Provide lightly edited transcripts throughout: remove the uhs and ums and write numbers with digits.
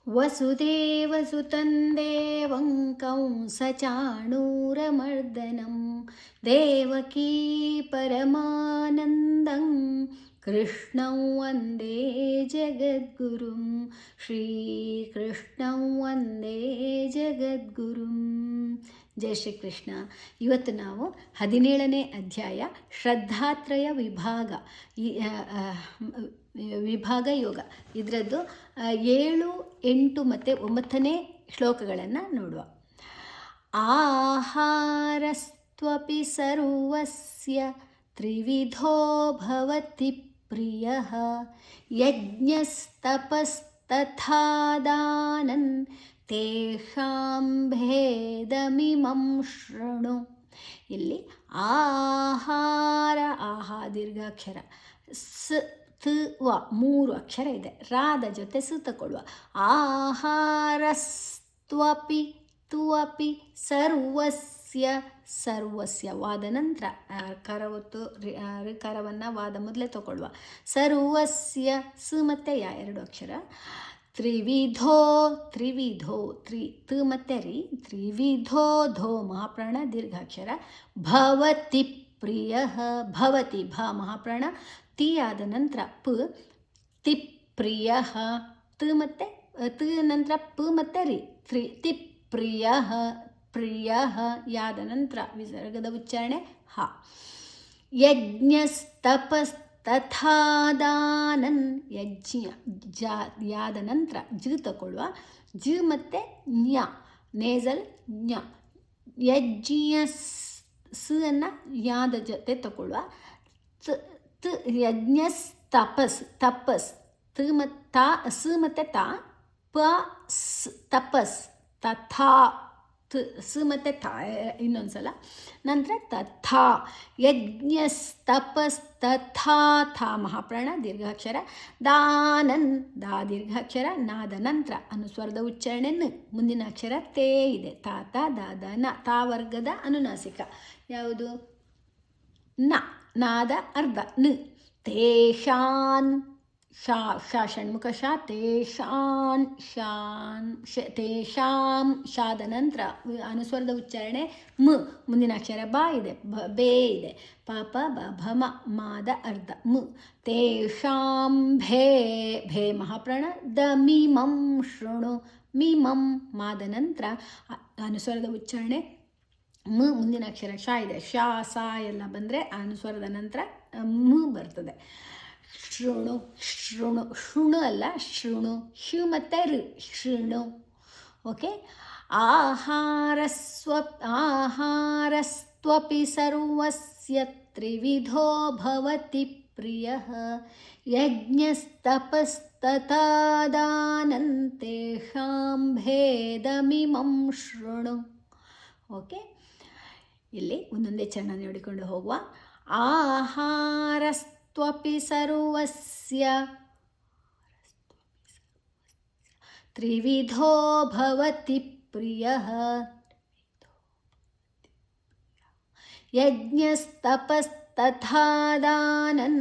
वसुदेवसुतं देवं कंसचाणूरमर्दनं देवकी परमानन्दं कृष्णं वन्दे जगद्गुरुं श्रीकृष्णं वन्दे जगद्गुरुं. ಜಯ ಶ್ರೀಕೃಷ್ಣ. ಇವತ್ತು ನಾವು 17ನೇ ಅಧ್ಯಾಯ ಶ್ರದ್ಧಾತ್ರಯ ವಿಭಾಗ ಯೋಗ ಇದರದ್ದು 7, 8 ಮತ್ತು 9ನೇ ಶ್ಲೋಕಗಳನ್ನು ನೋಡುವ. ಆಹಾರಸ್ತ್ವಪಿ ಸರ್ವಸ್ಯ ತ್ರಿವಿಧೋ ಭವತಿ ಪ್ರಿಯಃ ಯಜ್ಞಸ್ತಪಸ್ತಥಾ ದಾನಂ ತೇಷಾಂ ಭೇದಮಿಮಂ ಶೃಣು. ಇಲ್ಲಿ ಆಹಾರ ದೀರ್ಘಾಕ್ಷರ, ಸ ತ ವ 3 ಅಕ್ಷರ ಇದೆ. ರಾದ ಜೊತೆ ಸು ತಗೊಳ್ಳುವ. ಆಹಾರಸ್ತ್ವಪಿ ತ್ವಪಿ ಸರ್ವಸ್ಯ ವಾದ ನಂತರ ಕರವತ್ತು ಋಕಾರವನ್ನು ವಾದ ಮೊದಲೇ ತಗೊಳ್ಳುವ. ಸರ್ವಸ್ಯ ಸ ಮತ್ತು ಯ 2 ಅಕ್ಷರ. ತ್ರಿವಿಧೋ ತ ಮತ್ತು ರಿ, ತ್ರಿವಿಧೋ ಧೋ ಮಹಾಪ್ರಾಣ ದೀರ್ಘಾಕ್ಷರ. ಭವತಿ ಪ್ರಿಯ ಭವತಿ ಭ ಮಹಾಪ್ರಾಣ ತಿ ಆದ ನಂತರ ಪ ತಿ ಪ್ರಿಯ ತ ಮತ್ತು ತ ನಂತರ ಪ ಮತ್ತು ರಿ ತಿ ಪ್ರಿಯ ಯಾದ ನಂತರ ವಿಸರ್ಗದ ಉಚ್ಚಾರಣೆ ಹ. ಯಜ್ಞಸ್ತಪಸ್ತಥಾ ದಾನನ್ ಯಜ್ಞ ಯಾದ ನಂತರ ಜ ತಗೊಳ್ಳುವ. ಜ ಮತ್ತು ಜ್ಞ ನೇಸಲ್ ಜ್ಞ. ಯಜ್ಞ ಸ ಅನ್ನು ಯಾದ ಜೊತೆ ತಗೊಳ್ಳುವ. ಯಜ್ಞಸ್ತಪಸ್ ತಪಸ್ ತ ಮತ್ತು ಸ ಮತ್ತು ತ ಪ ತಪಸ್ ತಥಾ ಸ ಮತ್ತು ಥ ಇನ್ನೊಂದು ಸಲ ನಂತರ ತಥಾ. ಯಜ್ಞಸ್ತಪಸ್ತಥಾ ಥಾ ಮಹಾಪ್ರಾಣ ದೀರ್ಘಾಕ್ಷರ. ದಾನನ್ ದಾ ದೀರ್ಘಾಕ್ಷರ. ನಾದ ನಂತರ ಅನುಸ್ವರದ ಉಚ್ಚಾರಣೆ ನ. ಮುಂದಿನ ಅಕ್ಷರ ತೇ ಇದೆ. ತಾತ ದಾದ ನ ತಾ ವರ್ಗದ ಅನುನಾಸಿಕ ಯಾವುದು? ನ. ನಾದ ಅರ್ಧ ನ. ತೇಷಾನ್ ಶಾ ಷಣ್ಮುಖ ಶಾ. ತೇಷಾಂ ಶಾದ ನಂತರ ಅನುಸ್ವರದ ಉಚ್ಚಾರಣೆ ಮ. ಮುಂದಿನ ಅಕ್ಷರ ಬಾ ಇದೆ. ಬೇ ಇದೆ. ಪಾಪ ಬ ಭಮ ಮಾದ ಅರ್ಧ ಮ. ತೇಷಾಂ ಭೇ ಮಹಾಪ್ರಾಣ ದ ಮಿಮಂ ಶೃಣು. ಮಿಮಂ ಮಾದ ನಂತರ ಅನುಸ್ವರದ ಉಚ್ಚಾರಣೆ ಮ. ಮುಂದಿನ ಅಕ್ಷರ ಶಾ ಇದೆ. ಶಾ ಸಾ ಎಲ್ಲ ಬಂದರೆ ಅನುಸ್ವರದ ನಂತರ ಮ ಬರ್ತದೆ. ಶೃಣು ಶೃಣು ಅಲ್ಲ ಶೃಣು. ಶು ಮತ್ತು ಋ ಶೃಣು. ಓಕೆ. ಆಹಾರಸ್ತ್ವಪಿ ಸರ್ವಸ್ಯ ತ್ರಿವಿಧೋ ಭವತಿ ಪ್ರಿಯಃ ಯಜ್ಞಸ್ತಪಸ್ತಥಾ ದಾನಂ ತೇಷಾಂ ಭೇದಮಿಮಂ ಶೃಣು. ಓಕೆ. ಇಲ್ಲಿ ಒಂದೊಂದೇ ಚರಣ ನೋಡಿಕೊಂಡು ಹೋಗುವ. ಆಹಾರಸ್ತ್ವಪಿ ಸರ್ವಸ್ಯ ತ್ರಿವಿಧೋ ಭವತಿ ಪ್ರಿಯಃ ಯಜ್ಞಸ್ತಪಸ್ತಥಾ ದಾನಂ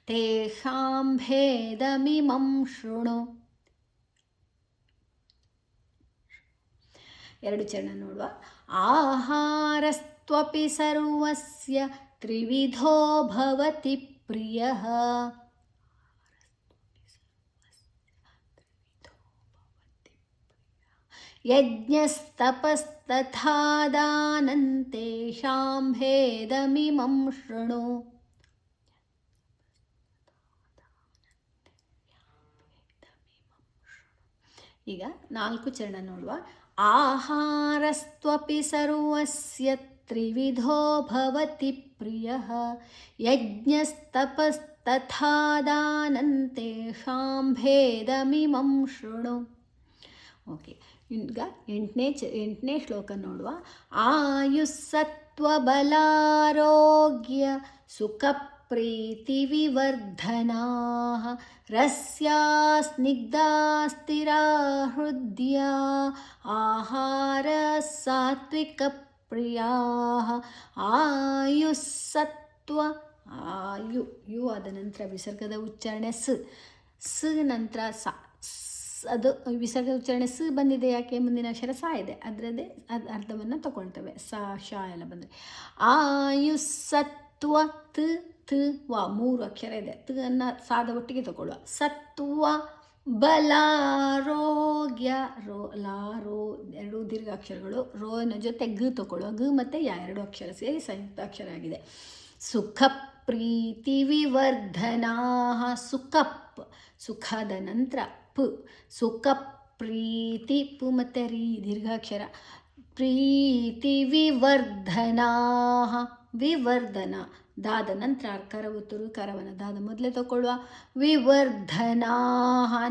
ತೇಷಾಂ ಭೇದಮಿಮಂ ಶೃಣು. 2 ಚರಣ ನೋಡುವ. ಆಹಾರಸ್ತ್ವಪಿ ಸರ್ವಸ್ಯ ತ್ರಿವಿಧೋ ಭವತಿ ಪ್ರಿಯಃ ಯಜ್ಞಸ್ತಪಸ್ತಥಾ ದಾನಂ ತೇಷಾಂ ಭೇದಮಿಮಂ ಶೃಣು. ಈಗ 4 ಚರಣ ನೋಡುವ. ಆಹಾರಸ್ತ್ವಪಿ ಸರ್ವಸ್ಯ ತ್ರಿವಿಧೋ ಭವತಿ ಪ್ರಿಯಃ ಯಜ್ಞಸ್ತಪಸ್ತಥಾ ದಾನಂ ತೇಷಾಂ ಭೇದಮಿಮಂ ಶೃಣು. ಓಕೆ. ಈಗ 8ನೇ ಶ್ಲೋಕ ನೋಡುವ. ಆಯುಸ್ಸತ್ವಬಲಾರೋಗ್ಯ ಸುಖ ಪ್ರೀತಿವಿವರ್ಧನಾಃ ರಸ್ಯಾ ಸ್ನಿಗ್ಧಾ ಸ್ಥಿರಾ ಹೃದಯ ಆಹಾರ ಸಾತ್ವಿಕ ಪ್ರಿಯಾಃ ಆಯುಸ್ಸತ್ವ ಯು ಆದ ನಂತರ ವಿಸರ್ಗದ ಉಚ್ಚಾರಣೆ ಸ್. ಸ ನಂತರ ಸ ಅದು ವಿಸರ್ಗ ಉಚ್ಚಾರಣೆ ಸ ಬಂದಿದೆ ಯಾಕೆ, ಮುಂದಿನ ಅಕ್ಷರ ಸ ಇದೆ, ಅದರದ್ದೇ ಅರ್ಥವನ್ನು ತಗೊಳ್ತೇವೆ. ಸ ಶ ಎಲ್ಲ ಬಂದರೆ. ಆಯುಸ್ಸತ್ವ ತ್ ತ್ ವ 3 ಅಕ್ಷರ ಇದೆ. ತ್ ಅನ್ನು ಸಾದ ಒಟ್ಟಿಗೆ ತಗೊಳ್ಳುವ. ಸತ್ವ ಬಲಾರೋಗ್ಯ ರೋ ಲಾ ರೋ 2 ದೀರ್ಘಾಕ್ಷರಗಳು. ರೋನ ಜೊತೆ ಗ್ ತಗೊಳ್ಳುವ. ಗ್ ಮತ್ತು ಯ 2 ಅಕ್ಷರ ಸೇರಿ ಸಂಯುಕ್ತ ಅಕ್ಷರ ಆಗಿದೆ. ಸುಖ ಪ್ರೀತಿ ವಿವರ್ಧನಾ. ಸುಖಪ್ ಸುಖದ ನಂತರ ಪ್. ಸುಖ ಪ್ರೀತಿ ಪು ಮತ್ತು ರೀ ದೀರ್ಘಾಕ್ಷರ. ಪ್ರೀತಿ ವಿವರ್ಧನಾ. ವಿವರ್ಧನ ದಾದ ನಂತರ ಅರ್ಕಾರ ಒತ್ತುರು ಕರವನ ದಾದ ಮೊದಲೇ ತಗೊಳ್ಳುವ. ವಿವರ್ಧನಾ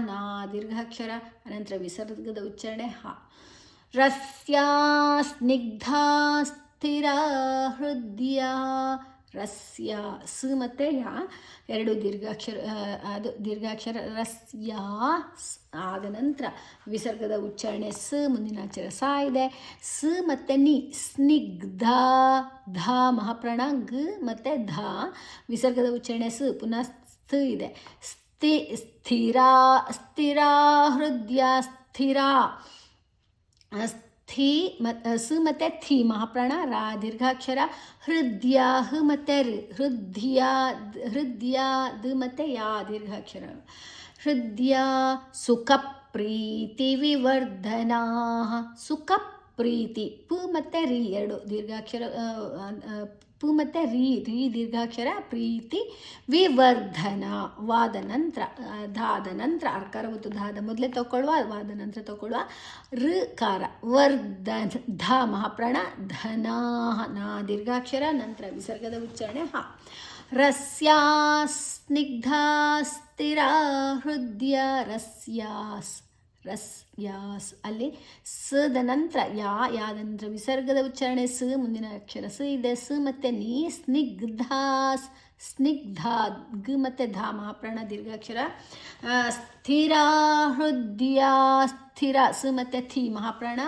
ನಾ ದೀರ್ಘಾಕ್ಷರ. ಅನಂತರ ವಿಸರ್ಗದ ಉಚ್ಚಾರಣೆ ಹ. ರಸ್ಯಾ ಸ್ನಿಗ್ಧ ಸ್ಥಿರ ಹೃದಯ. ರಸ್ಯ ಸ್ ಮತ್ತು ಯ 2 ದೀರ್ಘಾಕ್ಷರ. ಅದು ದೀರ್ಘಾಕ್ಷರ ರಸ್ಯ. ಆದ ನಂತರ ವಿಸರ್ಗದ ಉಚ್ಚಾರಣೆ ಸ್, ಮುಂದಿನ ಅಕ್ಷರ ಸ ಇದೆ. ಸ್ ಮತ್ತು ನಿ ಸ್ನಿಗ್ಧ. ಧ ಮಹಾಪ್ರಾಣ ಗ್ ಮತ್ತು ಧ. ವಿಸರ್ಗದ ಉಚ್ಚಾರಣೆ ಸ್, ಪುನಃ ಸ್ ಇದೆ. ಸ್ಥಿರ ಸ್ಥಿರ ಹೃದಯ. ಸ್ಥಿರ ಥಿ ಸ್ ಮತ್ತು ಥಿ ಮಹಾಪ್ರಾಣ ರಾ ದೀರ್ಘಾಕ್ಷರ. ಹೃದಯ ಹ ಮತ್ತು ರ್. ಹೃದಯ ಹೃದಯ ದ ಮತ್ತು ಯಾ ದೀರ್ಘಾಕ್ಷರ. ಹೃದಯ. ಸುಖ ಪ್ರೀತಿ ವಿವರ್ಧನಾ. ಸುಖ ಪ್ರೀತಿ ಪು ಮತ್ತು ರಿ 2 ದೀರ್ಘಾಕ್ಷರ. ಪು ಮತ್ತು ರಿ ದೀರ್ಘಾಕ್ಷರ. ಪ್ರೀತಿ ವಿವರ್ಧನ ವಾದ ನಂತರ ಧಾದ ನಂತರ ಅರ್ಕಾರ ಮತ್ತು ಧಾದ ಮೊದಲೇ ತಗೊಳ್ಳುವ. ವಾದ ನಂತರ ತಗೊಳ್ಳುವ. ಋಕಾರ ವರ್ಧನ್ ಧ ಮಹಾಪ್ರಾಣ ಧನಾ ನಾ ದೀರ್ಘಾಕ್ಷರ. ನಂತರ ವಿಸರ್ಗದ ಉಚ್ಚಾರಣೆ ಹ. ರಸ್ಯಾ ಸ್ನಿಗ್ಧ ಸ್ಥಿರ ಹೃದಯ. ರಸ್ಯಾಸ್ ರಸ್ಯಾಸ್ ಅಲ್ಲಿ ಸದ ನಂತರ ಯಾದ ನಂತರ ವಿಸರ್ಗದ ಉಚ್ಚಾರಣೆ ಸ್, ಮುಂದಿನ ಅಕ್ಷರ ಸ್ ಇದೆ. ಸ್ ಮತ್ತು ನೀ ಸ್ನಿಗ್ಧಾಸ್. ಸ್ನಿಗ್ಧ ಗ್ ಮತ್ತು ಧ ಮಹಾಪ್ರಾಣ ದೀರ್ಘಾಕ್ಷರ. ಸ್ಥಿರ ಹೃದಯ. ಸ್ಥಿರ ಸ್ ಮತ್ತು ಥಿ ಮಹಾಪ್ರಾಣ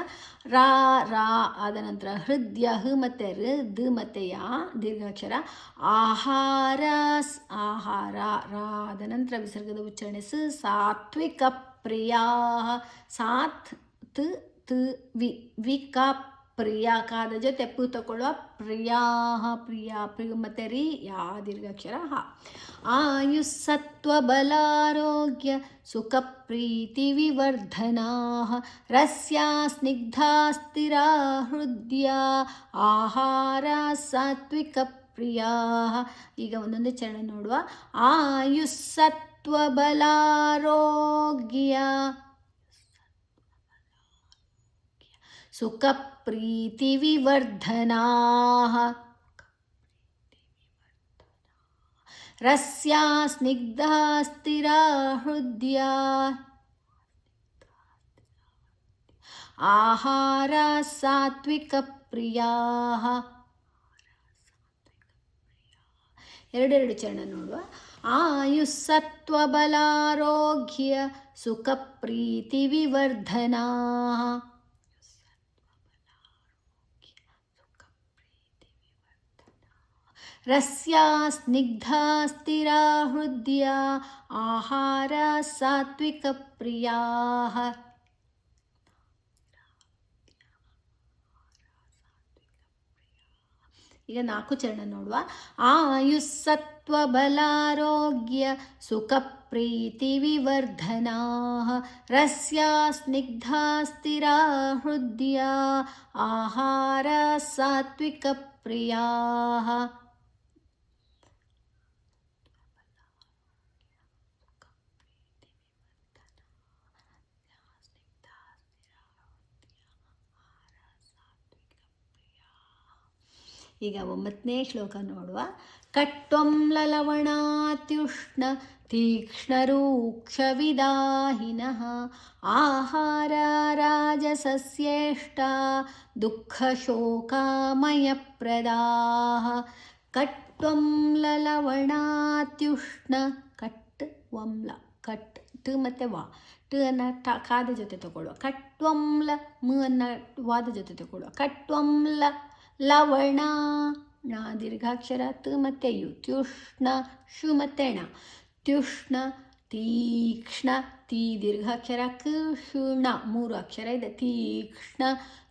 ರಾ ರಾ ಆದ ನಂತರ ಹೃದಯ ಹ ಮತ್ತು ರ ದ ಮತ್ತು ಯಾ ದೀರ್ಘಾಕ್ಷರ. ಆಹಾರ ಆಹಾರ ರಾ ಆದ ನಂತರ ವಿಸರ್ಗದ ಉಚ್ಚಾರಣೆ ಸ್. ಸಾತ್ವಿಕ ಪ್ರಿಯಾ. ಸಾತ್ ತ್ ತ್ ವಿ ವಿಕ ಪ್ರಿಯ ಕಾದ ಜೊತೆ ಪು ತಗೊಳ್ಳುವ. ಪ್ರಿಯಾ ಪ್ರಿಯ ಪ್ರಿಯ ಮತ್ತು ರಿ ಯಾ ದೀರ್ಘಾಕ್ಷರ ಹ. ಆಯುಸ್ಸತ್ವ ಬಲಾರೋಗ್ಯ ಸುಖ ಪ್ರೀತಿ ವಿವರ್ಧನಾ. ರಸ್ಯಾ ಸ್ನಿಗ್ಧ ಸ್ಥಿರ ಹೃದಯ. ಆಹಾರ ಸಾತ್ವಿಕ ಪ್ರಿಯಾ. ಈಗ ಒಂದೊಂದೇ ಚರಣ ನೋಡುವ. ಆಯುಸ್ಸತ್ವ ಬಲಾರೋಗ್ಯ ಸುಖ ಪ್ರೀತಿ ವಿವರ್ಧನಾ. ರಸ್ಯಾ ಸ್ನಿಗ್ಧ ಸ್ಥಿರ ಹೃದಯ. ಆಹಾರ ಸಾತ್ವಿಕ ಪ್ರಿಯಾ. 2 ಚರಣ ನೋಡುವ. ಆಯುಸ್ಸತ್ವ ಬಲಾರೋಗ್ಯ ಸುಖ ಪ್ರೀತಿ ವಿವರ್ಧನಾ. ರಸ್ಯಾ ಸ್ನಿಗ್ಧ ಸ್ಥಿರ ಹೃದಯ. ಆಹಾರ ಸಾತ್ವಿಕ ಪ್ರಿಯಾ. ಈಗ 4 ಚರಣ ನೋಡುವ. ಆಯುಸ್ಸತ್ವ ಬಲಾರೋಗ್ಯ ಸುಖ ಪ್ರೀತಿ ವಿವರ್ಧನಾ. ರಸ್ಯಾ ಸ್ನಿಗ್ಧ ಸ್ಥಿರ ಹೃದಯ. ಆಹಾರ ಸಾತ್ವಿಕ ಪ್ರಿಯಾ. ಈಗ 9ನೇ ಶ್ಲೋಕ ನೋಡುವ. ಕಟ್ವಂ ಲಲವಣಾತ್ಯುಷ್ಣ ತೀಕ್ಷ್ಣರೂಕ್ಷ ವಿದಾಹಿನಃ. ಆಹಾರ ರಾಜಸಸ್ಯೇಷ್ಟ ದುಃಖ ಶೋಕಾಮಯ ಪ್ರದಾಹ. ಕಟ್ವಂ ಲಲವಣಾತ್ಯುಷ್ಣ. ಕಟ್ ವಂಲ ಕಟ್ ಟ ಮತ್ತು ವ. ಟ ಅನ್ನು ಕಾದ ಜೊತೆ ತಗೊಳ್ಳುವ. ಕಟ್ವಂ ಲ ಮ ಅನ್ನು ವಾದ ಜೊತೆ ತಗೊಳ್ಳುವ. ಕಟ್ವಂ ಲ ಲವಣ ಣ ದೀರ್ಘಾಕ್ಷರ ತ ಮತ್ತು ಯು. ತ್ಯುಷ್ಣ ಶು ಮತ್ತು ಣ. ತ್ಯುಷ್ಣ ತೀಕ್ಷ್ಣ ತೀ ದೀರ್ಘಾಕ್ಷರ ಕೃಷ್ಣ 3 ಅಕ್ಷರ ಇದೆ. ತೀಕ್ಷ್ಣ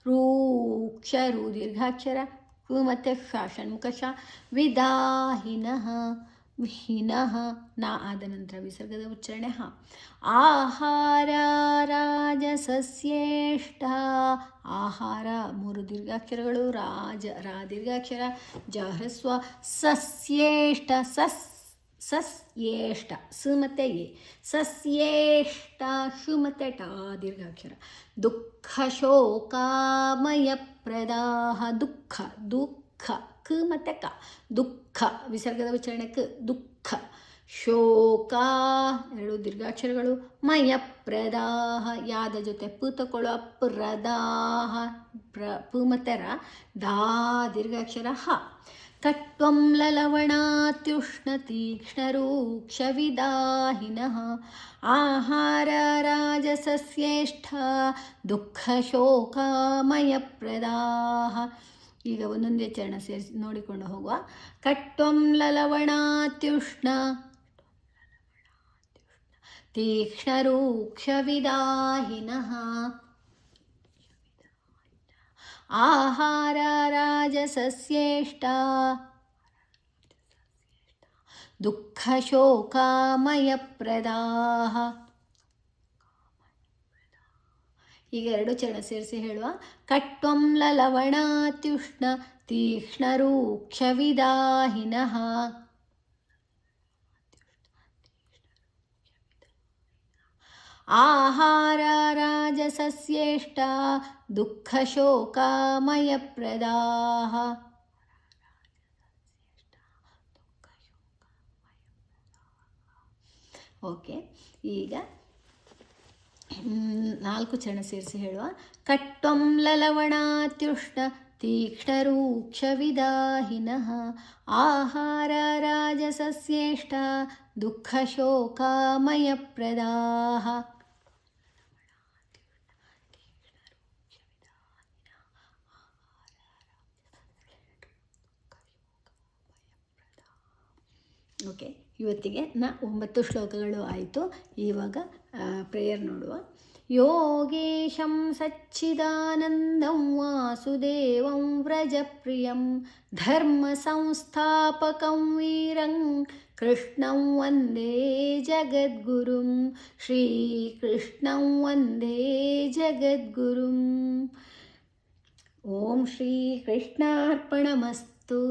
ರೂಕ್ಷ ರು ದೀರ್ಘಾಕ್ಷರ ಕು ಮತ್ತು ಷ ಷಣ್ಮುಖ ಷ. ವಿದಾಹಿನಃ ಹಿನಃ ನಾ ಆದ ನಂತರ ವಿಸರ್ಗದ ಉಚ್ಚಾರಣೆ ಹ. ಆಹಾರ ರಾಜಸಸ್ಯೇಷ್ಟ ಆಹಾರ 3 ದೀರ್ಘಾಕ್ಷರಗಳು ರಾಜ ರಾ ದೀರ್ಘಾಕ್ಷರ ಜ ಹ್ರಸ್ವ. ಸಸ್ಯೇಷ್ಟ ಸಸ್ಯೇಷ್ಟ ಸ ಮತ್ತು ಎ ಸಸ್ಯೇಷ್ಟ ಶು ಮತ್ತು ಟ ದೀರ್ಘಾಕ್ಷರ. ದುಃಖ ಶೋಕಾಮಯ ಪ್ರದಾಹ ದುಃಖ ದುಃಖ ಕ ಮತ್ತು ಕ ದುಃಖ ವಿಸರ್ಗದ ಉಚ್ಚಾರಣೆ ಕ ದುಃಖ. ಶೋಕ 2 ದೀರ್ಘಾಕ್ಷರಗಳು. ಮಯ ಪ್ರದಾಹ ಯಾದ ಜೊತೆ ಪ ತಕೊಳ್ಳೋ ಪ್ರದಾಹ ಪ ಮತ್ತು ರ ದಾ ದೀರ್ಘಾಕ್ಷರ ಹ. ಕಟ್ವಂ ಲಲವಣಾತ್ಯುಷ್ಣ ತೀಕ್ಷ್ಣ ರೂಕ್ಷ ವಿದಾಹಿನಃ ಆಹಾರ ರಾಜಸಸ್ಯೇಷ್ಟ ದುಃಖ ಶೋಕಾಮಯ ಪ್ರದಾಹ. ಈಗ ಒಂದೊಂದೇ ಚರಣ ಸೇರಿಸಿ ನೋಡಿಕೊಂಡು ಹೋಗುವ. ಕಟ್ವಂ ಲಲವಣಾತ್ಯುಷ್ಣ ತೀಕ್ಷ್ಣ ರೂಕ್ಷ ವಿದಾಹಿನಃ ಆಹಾರ ರಾಜಸಸ್ಯೇಷ್ಟ ದುಃಖ ಶೋಕಾಮಯ ಪ್ರದಾಹ. ಈಗ 2 ಚರಣ ಸೇರಿಸಿ ಹೇಳುವ. ಕಟ್ವಂ ಲಲವಣಾತ್ಯುಷ್ಣ ತೀಕ್ಷ್ಣ ರೂಕ್ಷ ವಿದಾಹಿನಃ ಆಹಾರ ರಾಜಸಸ್ಯೇಷ್ಟ ದುಃಖ ಶೋಕಾಮಯ ಪ್ರದಾಹ. ಓಕೆ, ಈಗ 4 ಚರಣ ಸೇರಿಸಿ ಹೇಳುವ. ಕಟ್ವಂ ಲಲವಣಾತ್ಯುಷ್ಣ ತೀಕ್ಷ್ಣ ರೂಕ್ಷ ವಿದಾಹಿನಃ ಆಹಾರ ರಾಜಸಸ್ಯೇಷ್ಟ ದುಃಖ ಶೋಕಾಮಯ ಪ್ರದಾಹ. ಓಕೆ, ಇವತ್ತಿಗೆ 9 ಶ್ಲೋಕಗಳು ಆಯಿತು. ಇವಾಗ ಪ್ರೇಯರ್ ನೋಡುವ. ಯೋಗೇಶಂ ಸಚ್ಚಿದಾನಂದಂ ವಾಸುದೇವಂ ವ್ರಜಪ್ರಿಯಂ ಧರ್ಮ ಸಂಸ್ಥಾಪಕಂ ವೀರಂ ಕೃಷ್ಣಂ ವಂದೇ ಜಗದ್ಗುರುಂ ಶ್ರೀಕೃಷ್ಣಂ ವಂದೇ ಜಗದ್ಗುರುಂ. ಓಂ ಶ್ರೀ ಕೃಷ್ಣಾರ್ಪಣಮಸ್ತು.